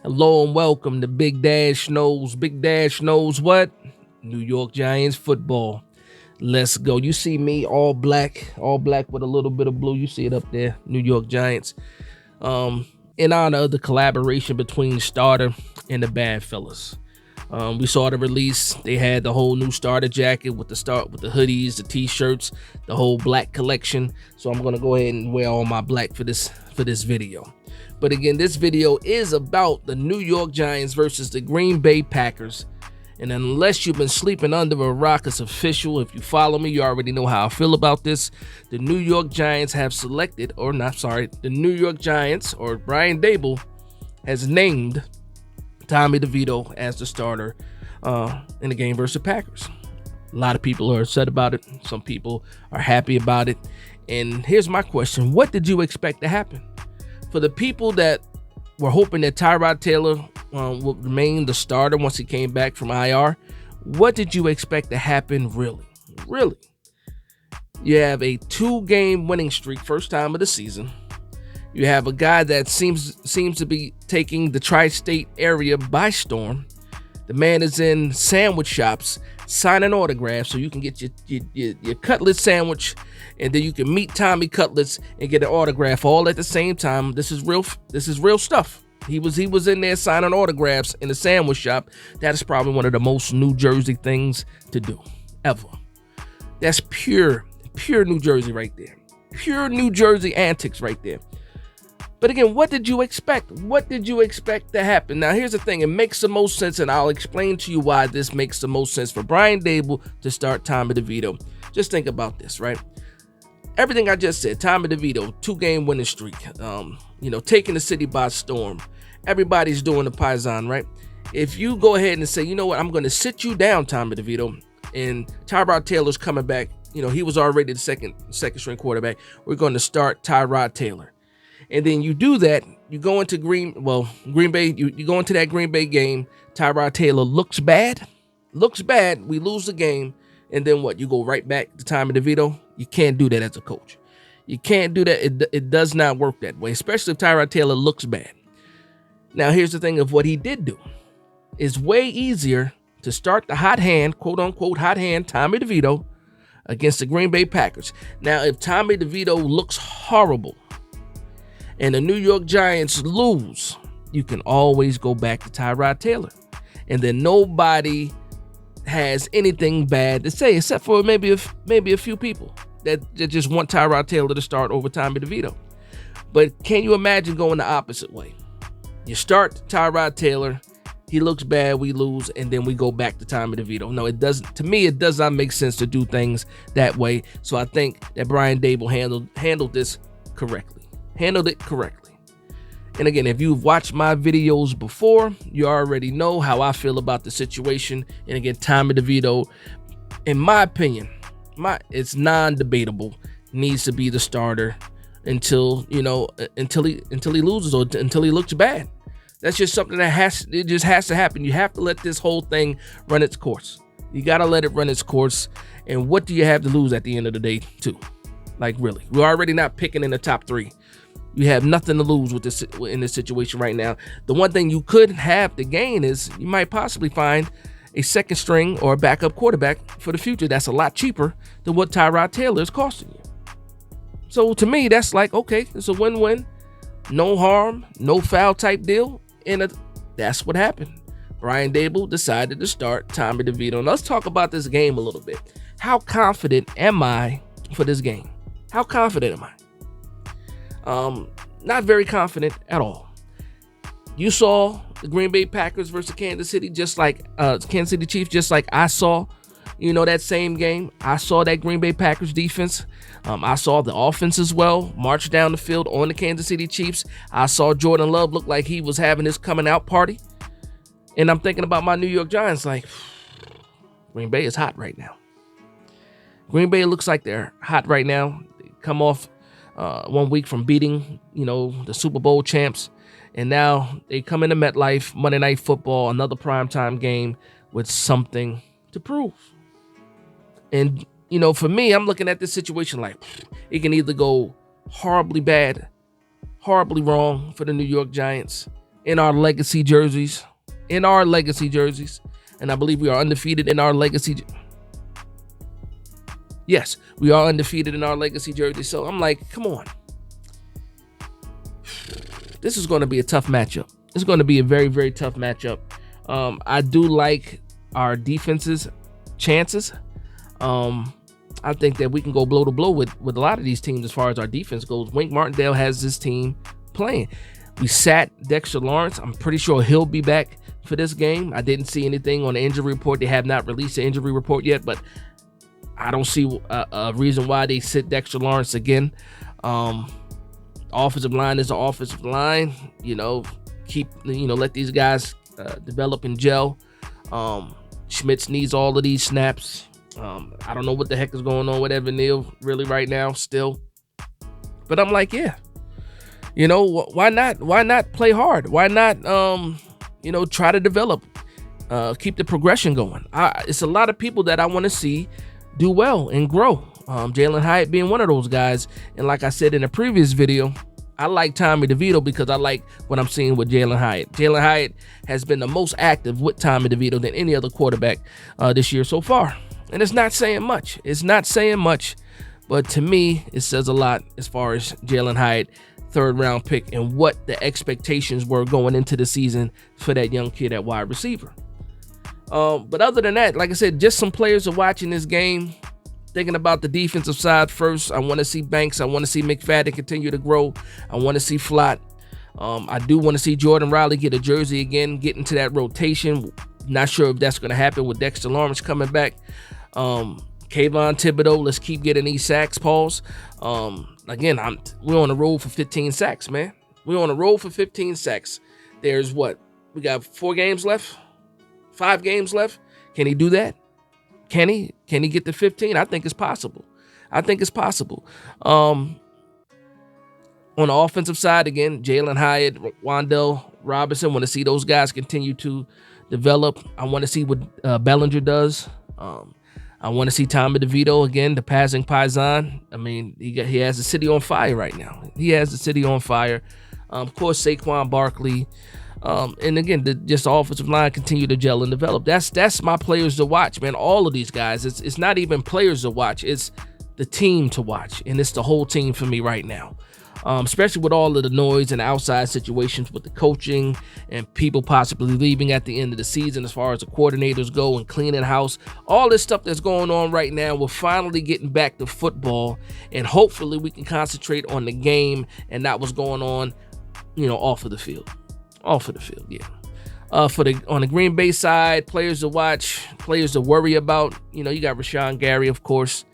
Hello and welcome to Big Dash Knows. Big Dash knows what? New York Giants football. Let's go. You see me all black with a little bit of blue. You see it up there, New York Giants. In honor of the collaboration between Starter and the Bad Fellas. We saw the release. They had the whole new starter jacket with the hoodies, the t-shirts, the whole black collection. So I'm gonna go ahead and wear all my black for this video. But again, this video is about the New York Giants versus the Green Bay Packers. And unless you've been sleeping under a rock, it's official. If you follow me, you already know how I feel about this. The New York Giants have selected, the New York Giants, or Brian Daboll, has named Tommy Devito as the starter in the game versus the Packers. A lot of people are upset about it. Some people are happy about it. And here's my question. What did you expect to happen? For the people that were hoping that Tyrod Taylor would remain the starter once he came back from IR, what did you expect to happen really? Really? You have a 2-game winning streak, first time of the season. You have a guy that seems to be taking the tri-state area by storm. The man is in sandwich shops signing autographs so you can get your cutlet sandwich, and then you can meet Tommy Cutlets and get an autograph all at the same time. This is real stuff. He was in there signing autographs in the sandwich shop. That is probably one of the most New Jersey things to do ever. That's pure New Jersey right there. Pure New Jersey antics right there. But again, what did you expect? What did you expect to happen? Now, here's the thing. It makes the most sense, and I'll explain to you why this makes the most sense for Brian Daboll to start Tommy DeVito. Just think about this, right? Everything I just said, Tommy DeVito, 2-game winning streak, taking the city by storm. Everybody's doing the Paisan, right? If you go ahead and say, you know what, I'm going to sit you down, Tommy DeVito, and Tyrod Taylor's coming back. He was already the second string quarterback. We're going to start Tyrod Taylor. And then you do that, you go into Green Bay, you go into that Green Bay game, Tyrod Taylor looks bad, we lose the game, and then what? You go right back to Tommy DeVito? You can't do that as a coach. You can't do that. It does not work that way, especially if Tyrod Taylor looks bad. Now, here's the thing of what he did do. It's way easier to start the hot hand, quote-unquote hot hand, Tommy DeVito, against the Green Bay Packers. Now, if Tommy DeVito looks horrible, and the New York Giants lose, you can always go back to Tyrod Taylor. And then nobody has anything bad to say, except for maybe a few people that just want Tyrod Taylor to start over Tommy DeVito. But can you imagine going the opposite way? You start Tyrod Taylor, he looks bad, we lose, and then we go back to Tommy DeVito. No, it doesn't. To me, it does not make sense to do things that way. So I think that Brian Daboll handled this correctly. Handled it correctly. And again, if you've watched my videos before, you already know how I feel about the situation. And again, Tommy DeVito, in my opinion, it's non-debatable, needs to be the starter until he loses or until he looks bad. That's just something that has to happen. You have to let this whole thing run its course. You got to let it run its course. And what do you have to lose at the end of the day, too? Like, really, we're already not picking in the top 3. You have nothing to lose with this in this situation right now. The one thing you could have to gain is you might possibly find a second string or a backup quarterback for the future that's a lot cheaper than what Tyrod Taylor is costing you. So to me, that's like, okay, it's a win-win, no harm, no foul type deal, and that's what happened. Brian Daboll decided to start Tommy DeVito. And let's talk about this game a little bit. How confident am I for this game? How confident am I? Not very confident at all. You saw the Green Bay Packers versus Kansas City, Kansas City Chiefs, just like I saw, that same game. I saw that Green Bay Packers defense. I saw the offense as well march down the field on the Kansas City Chiefs. I saw Jordan Love look like he was having his coming out party. And I'm thinking about my New York Giants like, Green Bay is hot right now. Green Bay looks like they're hot right now. They come off 1 week from beating, the Super Bowl champs. And now they come into MetLife, Monday Night Football, another primetime game with something to prove. And, for me, I'm looking at this situation like it can either go horribly bad, horribly wrong for the New York Giants, in our legacy jerseys. In our legacy jerseys. And I believe we are undefeated in our legacy. Yes, we are undefeated in our legacy jerseys. So I'm like, come on. This is going to be a tough matchup. It's going to be a very, very tough matchup. I do like our defense's chances. I think that we can go blow to blow with a lot of these teams as far as our defense goes. Wink Martindale has this team playing. We sat Dexter Lawrence. I'm pretty sure he'll be back for this game. I didn't see anything on the injury report. They have not released the injury report yet, but I don't see a reason why they sit Dexter Lawrence again. Offensive line is the offensive line. Let these guys develop and gel. Schmitz needs all of these snaps. I don't know what the heck is going on with Evan Neal really right now still. But I'm like, yeah. Why not? Why not play hard? Why not, try to develop, keep the progression going? It's a lot of people that I want to see do well and grow. Jalen Hyatt being one of those guys. And like I said in a previous video, I like Tommy DeVito because I like what I'm seeing with Jalen Hyatt. Jalen Hyatt has been the most active with Tommy DeVito than any other quarterback this year so far. And it's not saying much. It's not saying much. But to me, it says a lot as far as Jalen Hyatt, third-round pick, and what the expectations were going into the season for that young kid at wide receiver. But other than that, like I said, just some players are watching this game, thinking about the defensive side first. I want to see Banks. I want to see McFadden continue to grow. I want to see Flott. I do want to see Jordan Riley get a jersey again, get into that rotation. Not sure if that's going to happen with Dexter Lawrence coming back. Kayvon Thibodeau, let's keep getting these sacks, Pauls. Again, we're on the road for 15 sacks, man. We're on the road for 15 sacks. There's what? We got 4 games left? 5 games left? Can he do that? Can he get to 15? I think it's possible. I think it's possible. On the offensive side, again, Jalen Hyatt, Wan'Dale Robinson, want to see those guys continue to develop. I want to see what Bellinger does. I want to see Tommy DeVito again, the passing paisan. I mean, he has the city on fire right now. He has the city on fire. Of course, Saquon Barkley. And again, just the offensive line continue to gel and develop. That's my players to watch, man. All of these guys. It's not even players to watch. It's the team to watch. And it's the whole team for me right now. Especially with all of the noise and outside situations with the coaching and people possibly leaving at the end of the season as far as the coordinators go and cleaning house. All this stuff that's going on right now, we're finally getting back to football. And hopefully we can concentrate on the game and not what's going on, off of the field. Off of the field, yeah. On the Green Bay side, players to watch, players to worry about. You got Rashawn Gary, of course.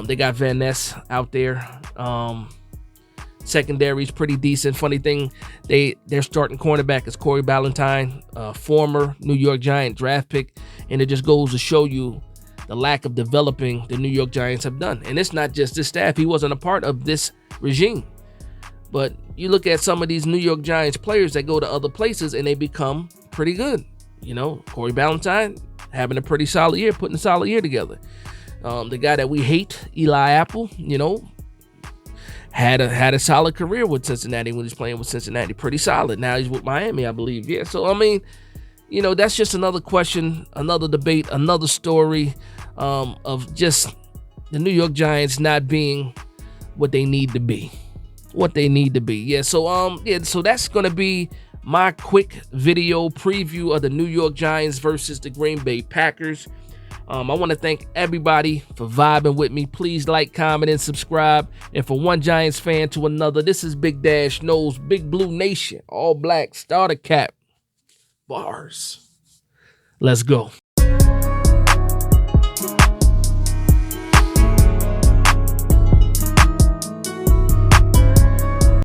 They got Van Ness out there. Secondary is pretty decent. Funny thing, their starting cornerback is Corey Ballentine, former New York Giant draft pick, and it just goes to show you the lack of developing the New York Giants have done. And it's not just this staff. He wasn't a part of this regime. But you look at some of these New York Giants players that go to other places and they become pretty good. Corey Ballentine having a pretty solid year, putting a solid year together. The guy that we hate, Eli Apple, had a solid career with Cincinnati when he was playing with Cincinnati. Pretty solid. Now he's with Miami, I believe. Yeah, so, I mean, that's just another question, another debate, another story of just the New York Giants not being what they need to be. What they need to be. Yeah, so so that's going to be my quick video preview of the New York Giants versus the Green Bay Packers. I want to thank everybody for vibing with me. Please like, comment, and subscribe. And for one Giants fan to another, this is Big Dash Knows, Big Blue Nation, all black, starter cap, bars. Let's go.